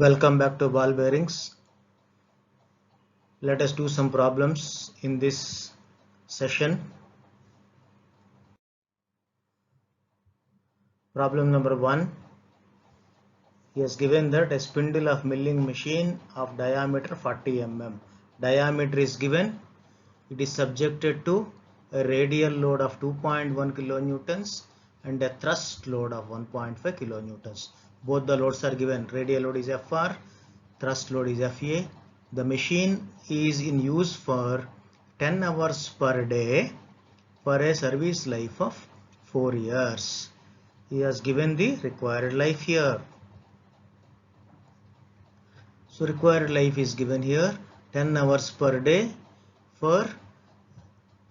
Welcome back to ball bearings. Let us do some problems in this session. Problem number 1. He has given that a spindle of milling machine of diameter 40 mm. Diameter is given. It is subjected to a radial load of 2.1 kilonewtons and a thrust load of 1.5 kilonewtons. Both the loads are given. Radial load is Fr, thrust load is Fa. The machine is in use for 10 hours per day for a service life of 4 years. He has given the required life here. So required life is given here 10 hours per day for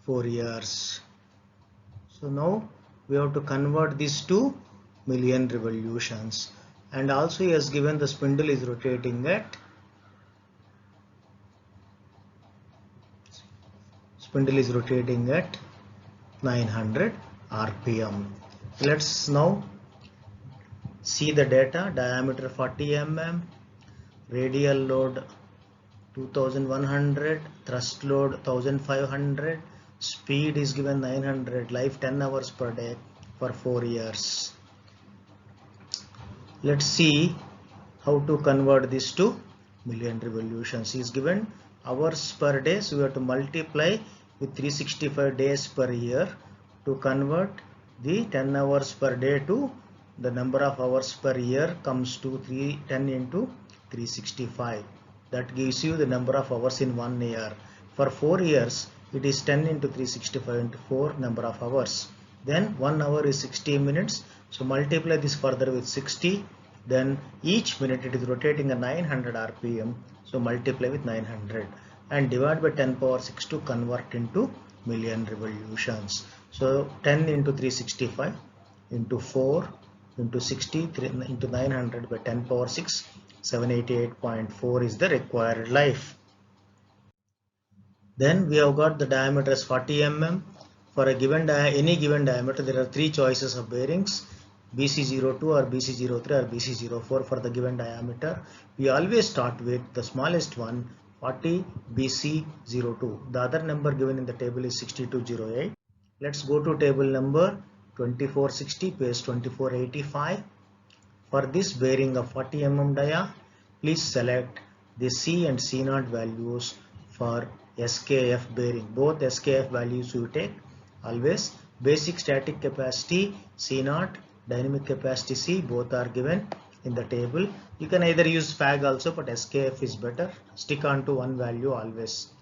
4 years. So now we have to convert this to million revolutions, and also he has given the spindle is rotating at 900 rpm. Let's now see the data. Diameter 40 mm, radial load 2100, thrust load 1500, speed is given 900, life 10 hours per day for 4 years. Let's see how to convert this to million revolutions. Is given hours per day, so we have to multiply with 365 days per year to convert the 10 hours per day to the number of hours per year comes to 10 into 365. That gives you the number of hours in 1 year. For 4 years, it is 10 into 365 into 4 number of hours. Then 1 hour is 60 minutes. So multiply this further with 60. Then each minute it is rotating at 900 rpm. So multiply with 900 and divide by 10 power 6 to convert into million revolutions. So 10 into 365 into 4 into 60 into 900 by 10 power 6. 788.4 is the required life. Then we have got the diameter as 40 mm. For a given any given diameter, there are 3 choices of bearings: BC02 or BC03 or BC04 for the given diameter. We always start with the smallest one, 40 BC02. The other number given in the table is 6208. Let's go to table number 2460, page 2485. For this bearing of 40 mm dia, please select the C and C0 values for SKF bearing. Both SKF values you take always. Basic static capacity C0, dynamic capacity C, both are given in the table. You can either use FAG also, but SKF is better. Stick on to one value always.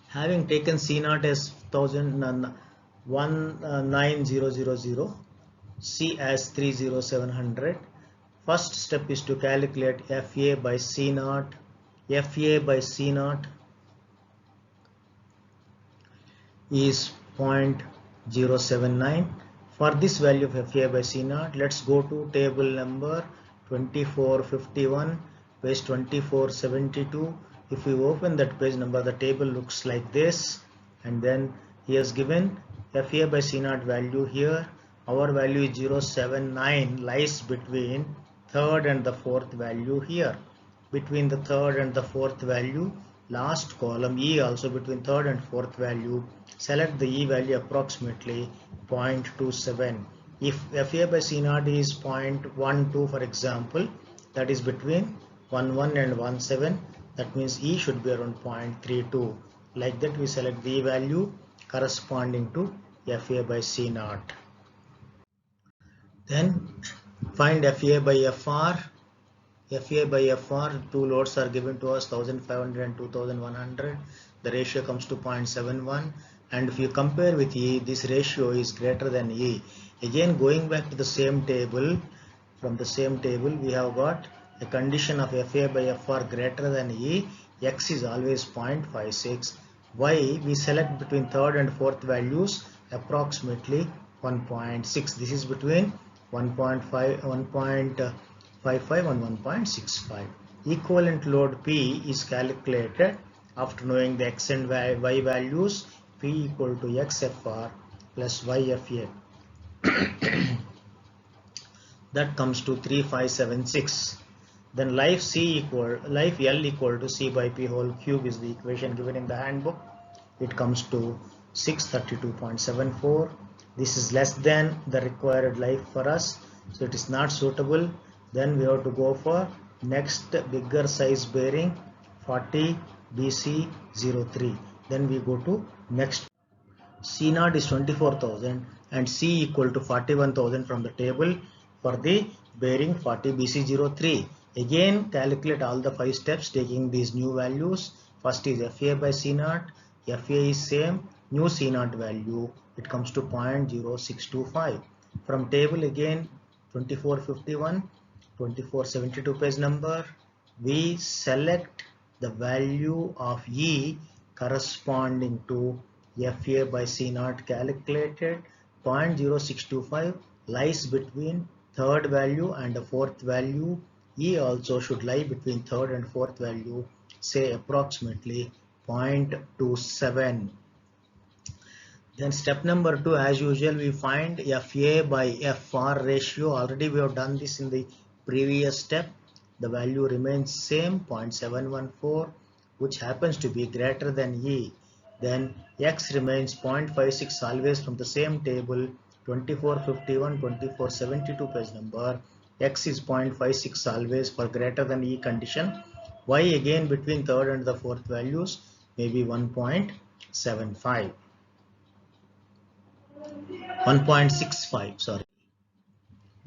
Having taken C0 as 19000, C as 30700. First step is to calculate FA by C0. FA by C0 is 0.079. For this value of FA by C0, let's go to table number 2451, page 2472. If we open that page number, the table looks like this, and then he has given FA by C0 value here. Our value is 079, lies between third and the fourth value here. Between the third and the fourth value, last column E also between third and fourth value, select the E value approximately 0.27. If FA by C0 is 0.12 for example, that is between 11 and 17, that means E should be around 0.32. Like that we select the E value corresponding to FA by C0. Then find FA by FR. FA by FR, 2 loads are given to us, 1500 and 2100. The ratio comes to 0.71, and if you compare with E, this ratio is greater than E. Again, going back to the same table, from the same table we have got a condition of FA by FR greater than E. X is always 0.56. Y we select between third and fourth values approximately 1.6. This is between 1.55 and 1.65. Equivalent load P is calculated after knowing the X and Y values. P equal to XFR plus YFA. That comes to 3576. Then life L equal to C by P whole cube is the equation given in the handbook. It comes to 632.74. This is less than the required life for us, so it is not suitable. Then we have to go for next bigger size bearing 40 BC03. Then we go to next. C naught is 24,000 and C equal to 41,000 from the table for the bearing 40 BC03. Again calculate all the 5 steps taking these new values. First is FA by C naught. FA is same, new C naught value, it comes to 0.0625. From table again 2451, 2472 page number, we select the value of E corresponding to FA by C naught calculated. 0.0625 lies between third value and the fourth value. E also should lie between third and fourth value, say approximately 0.27. Then step number 2, as usual, we find FA by FR ratio. Already we have done this in the previous step. The value remains same, 0.714, which happens to be greater than E. Then X remains 0.56 always from the same table, 2451, 2472 page number. X is 0.56 always for greater than E condition. Y again between third and the fourth values may be 1.75. 1.65, sorry.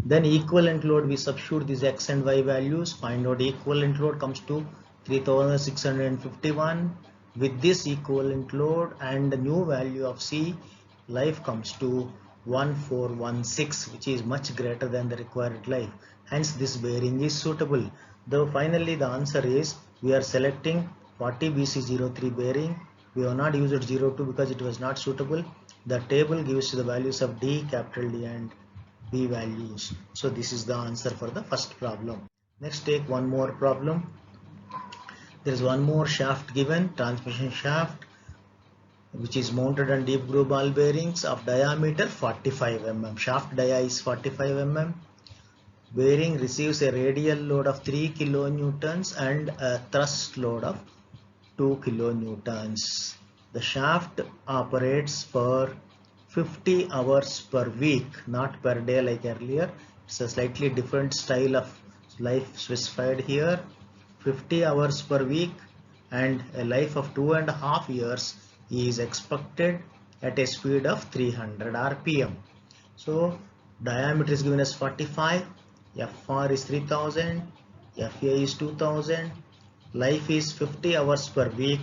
Then equivalent load, we substitute these X and Y values, find out equivalent load comes to 3651. With this equivalent load and the new value of C, life comes to 1416, which is much greater than the required life. Hence this bearing is suitable. Though finally the answer is we are selecting 40 BC03 bearing. We have not used 02 because it was not suitable. The table gives the values of D, capital D and B values. So this is the answer for the first problem. Next, take one more problem. There is one more shaft given, transmission shaft, which is mounted on deep groove ball bearings of diameter 45 mm. Shaft dia is 45 mm. Bearing receives a radial load of 3 kilonewtons and a thrust load of 2 kilonewtons. The shaft operates for 50 hours per week, not per day like earlier. It's a slightly different style of life specified here. 50 hours per week and a life of 2.5 years is expected at a speed of 300 rpm. So diameter is given as 45, FR is 3000, FA is 2000, life is 50 hours per week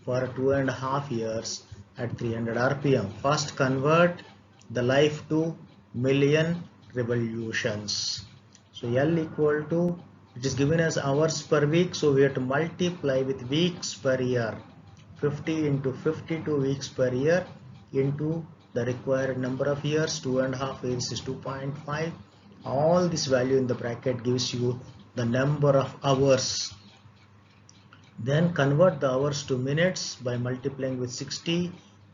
for 2.5 years at 300 rpm. First convert the life to million revolutions. So L equal to, it is given as hours per week, so we have to multiply with weeks per year. 50 into 52 weeks per year into the required number of years, 2.5 years is 2.5. All this value in the bracket gives you the number of hours. Then convert the hours to minutes by multiplying with 60.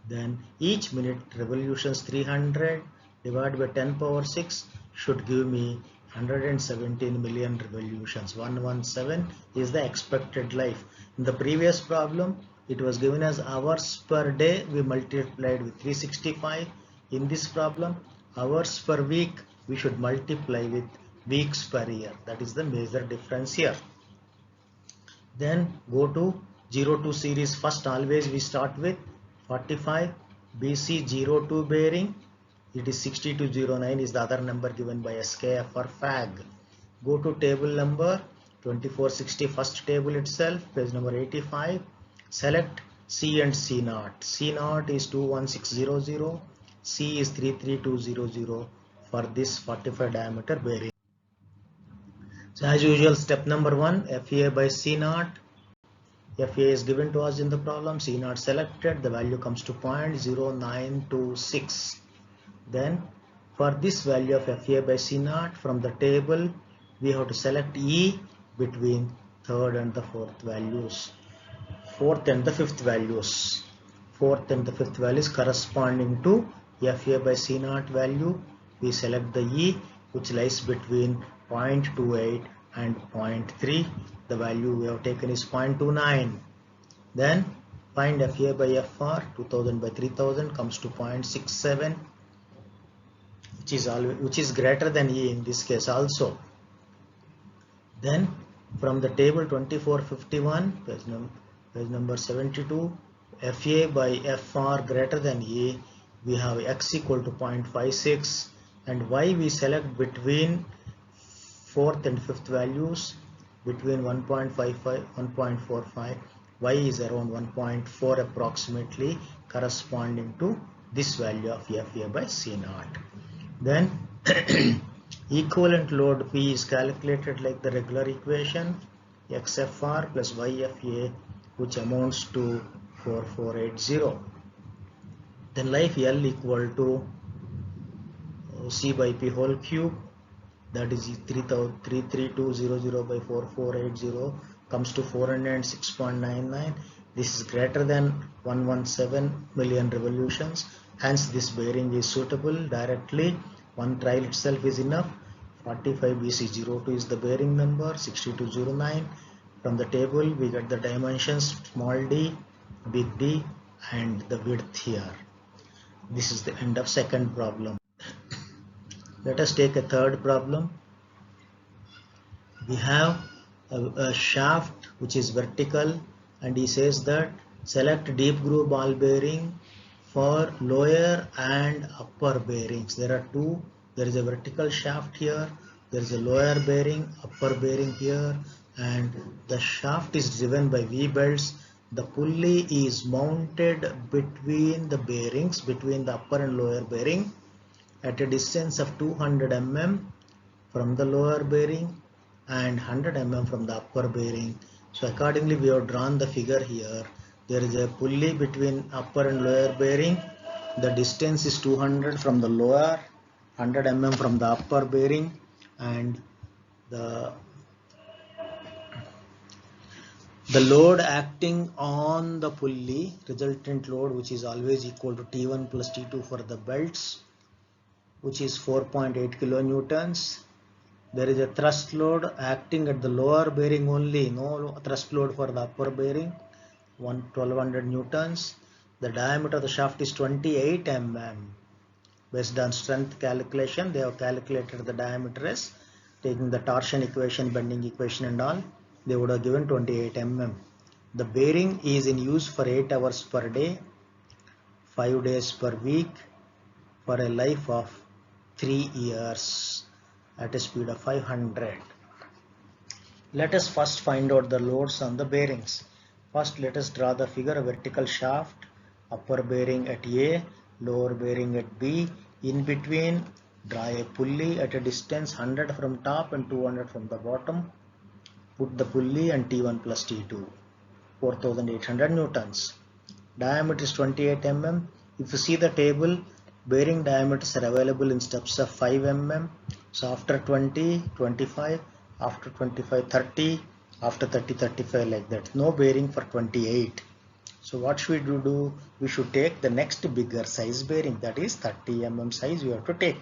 Then each minute revolutions 300 divided by 10 power 6 should give me 117 million revolutions. 117 is the expected life. In the previous problem, it was given as hours per day. We multiplied with 365. In this problem, hours per week, we should multiply with weeks per year. That is the major difference here. Then go to 02 series. First, always we start with 45 BC02 bearing. It is 6209 is the other number given by SKF or FAG. Go to table number 2460, first table itself, page number 85. Select C and C naught. C naught is 21600, C is 33200 for this 45 diameter bearing. So as usual, step number 1, FA by C naught. FA is given to us in the problem, C naught selected, the value comes to 0.0926. Then for this value of FA by C naught from the table, we have to select E between third and the fourth values, fourth and the fifth values. Fourth and the fifth values corresponding to FA by C naught value. We select the E which lies between 0.28 and 0.3. The value we have taken is 0.29. Then find FA by FR. 2000 by 3000 comes to 0.67, which is greater than E in this case also. Then from the table 2451, page number 72, FA by FR greater than E, we have X equal to 0.56, and Y we select between 4th and 5th values, between 1.55 1.45. Y is around 1.4 approximately, corresponding to this value of FA by C naught. Then equivalent load P is calculated like the regular equation, XFR plus YFA, which amounts to 4480. Then life L equal to C by P whole cube, that is 33200 by 4480 comes to 406.99. This is greater than 117 million revolutions. Hence this bearing is suitable directly. One trial itself is enough. 45 BC02 is the bearing number, 6209. From the table we get the dimensions small d, big D and the width here. This is the end of second problem. Let us take a third problem. We have a shaft which is vertical, and he says that select deep groove ball bearing for lower and upper bearings. There are two. There is a vertical shaft here, there is a lower bearing, upper bearing here, and the shaft is driven by V-belts. The pulley is mounted between the bearings, between the upper and lower bearing, at a distance of 200 mm from the lower bearing and 100 mm from the upper bearing. So accordingly we have drawn the figure here. There is a pulley between upper and lower bearing. The distance is 200 from the lower, 100 mm from the upper bearing, and the load acting on the pulley, resultant load, which is always equal to T1 plus T2 for the belts, which is 4.8 kilonewtons. There is a thrust load acting at the lower bearing only, no thrust load for the upper bearing, 1200 newtons. The diameter of the shaft is 28 mm. Based on strength calculation, they have calculated the diameter as taking the torsion equation, bending equation and all. They would have given 28 mm. The bearing is in use for 8 hours per day, 5 days per week, for a life of 3 years at a speed of 500. Let us first find out the loads on the bearings. First let us draw the figure of vertical shaft, upper bearing at A, lower bearing at B. In between draw a pulley at a distance 100 from top and 200 from the bottom. Put the pulley and T1 plus T2, 4800 newtons. Diameter is 28 mm. If you see the table, bearing diameters are available in steps of 5 mm. So after 20, 25, after 25, 30, after 30, 35, like that. No bearing for 28. So what should we do? We should take the next bigger size bearing, that is 30 mm size we have to take.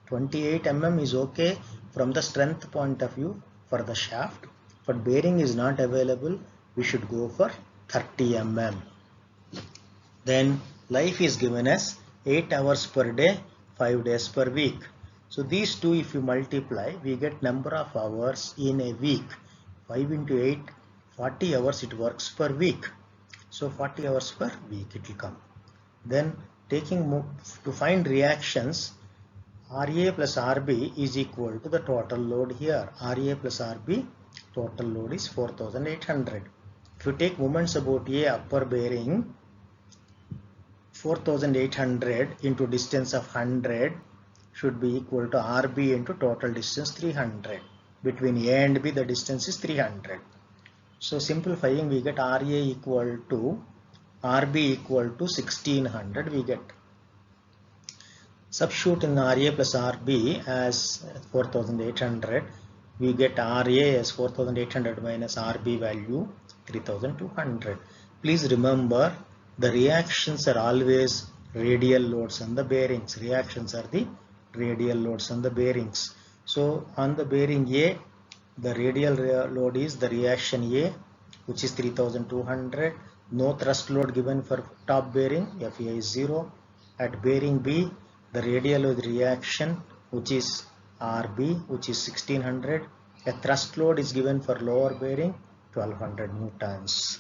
28 mm is okay from the strength point of view for the shaft, but bearing is not available. We should go for 30 mm. Then life is given as 8 hours per day, 5 days per week. So these two, if you multiply, we get number of hours in a week. 5 into 8, 40 hours it works per week. So 40 hours per week it will come. Then taking to find reactions, RA plus RB is equal to the total load here. RA plus RB, total load is 4800. If you take moments about A, upper bearing, 4800 into distance of 100 should be equal to RB into total distance 300. Between A and B the distance is 300. So simplifying, we get RA equal to RB equal to 1600 we get. Substitute in RA plus RB as 4800, we get RA as 4800 minus RB value 3200. Please remember, the reactions are always radial loads on the bearings. Reactions are the radial loads on the bearings. So on the bearing A, The radial load is the reaction A, which is 3200. No thrust load given for top bearing, FA is 0. At bearing B, the radial load reaction, which is RB, which is 1600. A thrust load is given for lower bearing, 1200 newtons.